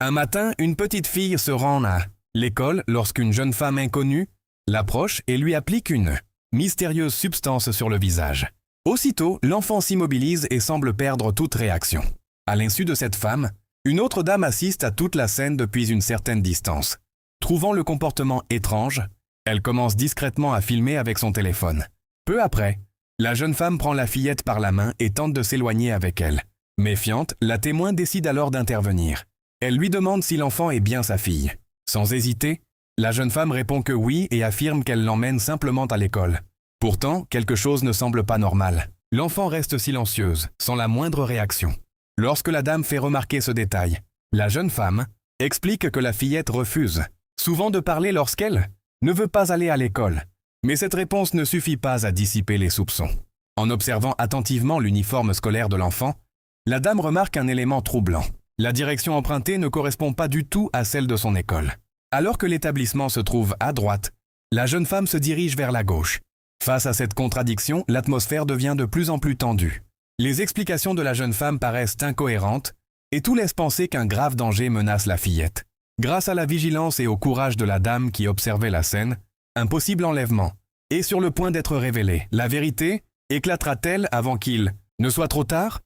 Un matin, une petite fille se rend à l'école lorsqu'une jeune femme inconnue l'approche et lui applique une mystérieuse substance sur le visage. Aussitôt, l'enfant s'immobilise et semble perdre toute réaction. À l'insu de cette femme, une autre dame assiste à toute la scène depuis une certaine distance. Trouvant le comportement étrange, elle commence discrètement à filmer avec son téléphone. Peu après, la jeune femme prend la fillette par la main et tente de s'éloigner avec elle. Méfiante, la témoin décide alors d'intervenir. Elle lui demande si l'enfant est bien sa fille. Sans hésiter, la jeune femme répond que oui et affirme qu'elle l'emmène simplement à l'école. Pourtant, quelque chose ne semble pas normal. L'enfant reste silencieuse, sans la moindre réaction. Lorsque la dame fait remarquer ce détail, la jeune femme explique que la fillette refuse souvent de parler lorsqu'elle ne veut pas aller à l'école. Mais cette réponse ne suffit pas à dissiper les soupçons. En observant attentivement l'uniforme scolaire de l'enfant, la dame remarque un élément troublant. La direction empruntée ne correspond pas du tout à celle de son école. Alors que l'établissement se trouve à droite, la jeune femme se dirige vers la gauche. Face à cette contradiction, l'atmosphère devient de plus en plus tendue. Les explications de la jeune femme paraissent incohérentes et tout laisse penser qu'un grave danger menace la fillette. Grâce à la vigilance et au courage de la dame qui observait la scène, un possible enlèvement est sur le point d'être révélé. La vérité éclatera-t-elle avant qu'il ne soit trop tard ?